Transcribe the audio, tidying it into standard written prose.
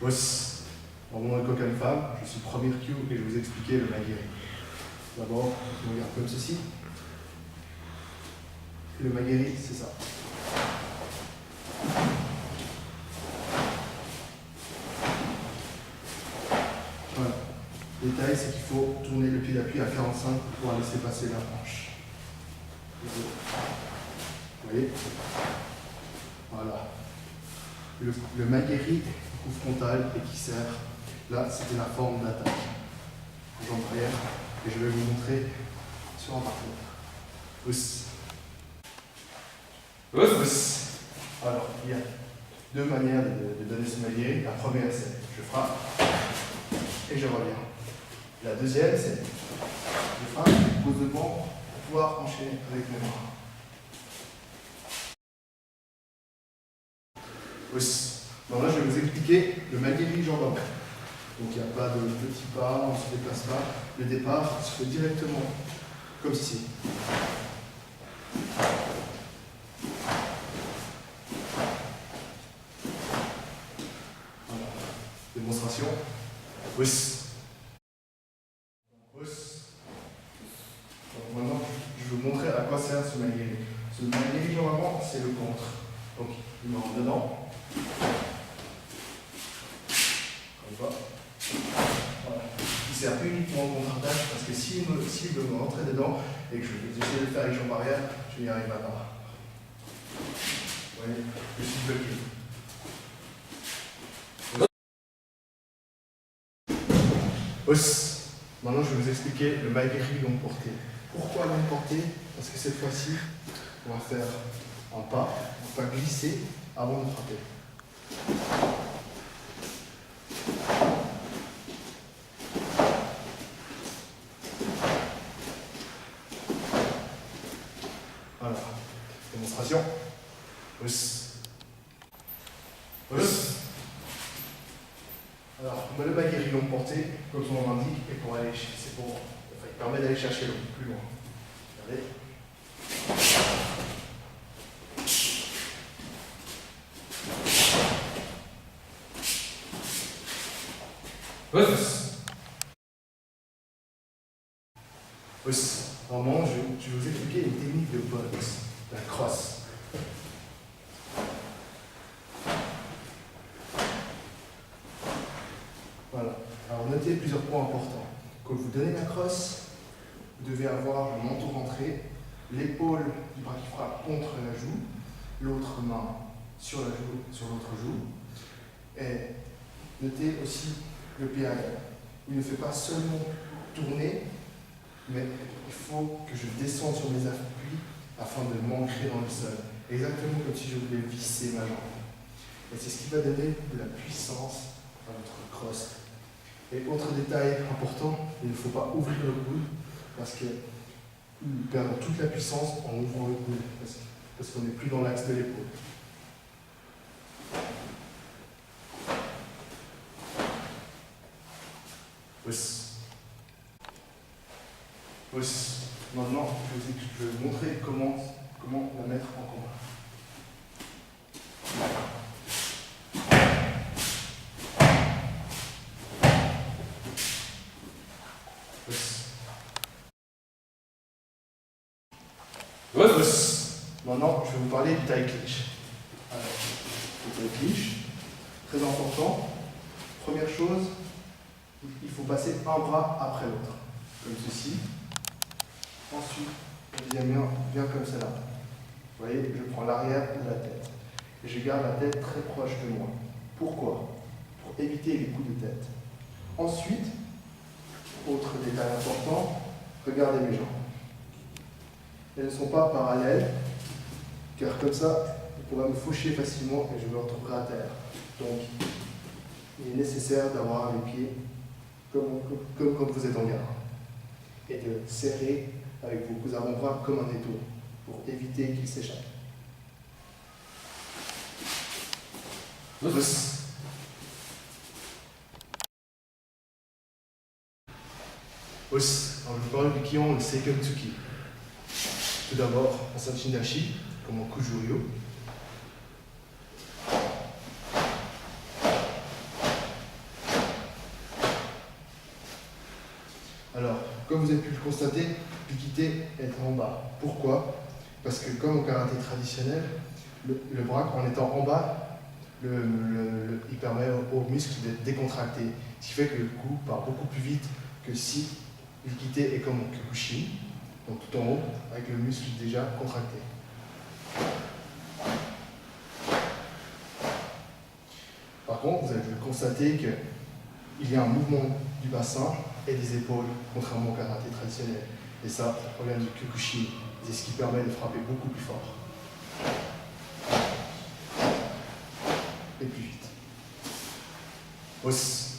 Boss, dans mon école comme femme, je suis premier Q et je vais vous expliquer le maguire. D'abord, on regarde comme ceci. Et le maguire, c'est ça. Voilà. Le détail, c'est qu'il faut tourner le pied d'appui à 45 pour pouvoir laisser passer la hanche. Vous voyez? Voilà. Le maguire, coup frontal et qui sert. Là, c'était la forme d'attaque. Jambe arrière. Et je vais vous montrer sur un parcours. Pousse. Pousse. Alors, il y a deux manières de donner ce maguire. La première, c'est je frappe et je reviens. La deuxième, c'est je frappe, je pose le banc pour pouvoir enchaîner avec mes bras. Pousse. Donc là, je vais vous expliquer le maguire jambe avant. Donc il n'y a pas de petits pas, on ne se déplace pas. Le départ se fait directement comme ceci. Voilà. Démonstration. Pousse. Pousse. Donc maintenant, je vais vous montrer à quoi sert ce maguire. Ce maguire jambe avant, c'est le contre. Donc il me rentre dedans. Comme ça. Voilà. Il sert uniquement au contre-attaque parce que s'il veut me rentrer dedans et que j'essaie de le faire avec jambe arrière, je n'y arriverai pas. Vous voyez, je suis bloqué. Os. Maintenant, je vais vous expliquer le maguire longue portée. Pourquoi longue portée? Parce que cette fois-ci, on va faire un pas, on va glisser avant de frapper. Voilà. Démonstration. Pousse. Pousse. Alors, le maguire longue portée, comme son nom l'indique, et pour aller, il permet d'aller chercher l'eau plus loin. Regardez. Pousse. Pousse. Vraiment, je vais vous expliquer une technique de boxe, la crosse. Voilà. Alors notez plusieurs points importants. Quand vous donnez la crosse, vous devez avoir le menton rentré, l'épaule du bras qui frappe contre la joue, l'autre main sur la joue, sur l'autre joue. Et notez aussi le pied arrière. Il ne fait pas seulement tourner, mais il faut que je descende sur mes appuis afin de m'ancrer dans le sol. Exactement comme si je voulais visser ma jambe. Et c'est ce qui va donner de la puissance à votre crosse. Et autre détail important, il ne faut pas ouvrir le coude parce que nous perdons toute la puissance en ouvrant le coude parce qu'on n'est plus dans l'axe de l'épaule. Pousse. Pousse. Maintenant, je vais vous montrer comment la mettre en combat. Pousse. Pousse. Maintenant, je vais vous parler du tie clinch. Alors, le tie clinch, très important. Première chose, il faut passer un bras après l'autre, comme ceci. Ensuite, le deuxième vient comme cela. Vous voyez, je prends l'arrière de la tête. Et je garde la tête très proche de moi. Pourquoi? Pour éviter les coups de tête. Ensuite, autre détail important, regardez mes jambes. Elles ne sont pas parallèles, car comme ça, je pourrais me faucher facilement et je me retrouverai à terre. Donc, il est nécessaire d'avoir les pieds comme quand vous êtes en garde. Et de serrer avec vos avant-bras comme un étau, pour éviter qu'ils s'échappent. Pousse. Pousse. Alors, je parle du Kion, le Seikentsuki. Tout d'abord, en Sanchin-dashi, comme en Kujuryu. vous avez pu le constater, l'utilité est en bas. Pourquoi? Parce que comme au karaté traditionnel, le bras, en étant en bas, il permet aux muscles d'être décontractés. Ce qui fait que le coup part beaucoup plus vite que si l'utilité est comme au kyokushin, donc tout en haut, avec le muscle déjà contracté. Par contre, vous avez pu constater qu'il y a un mouvement du bassin et des épaules, contrairement au karaté traditionnel. Et ça provient du kyokushin. C'est ce qui permet de frapper beaucoup plus fort. Et plus vite. Os.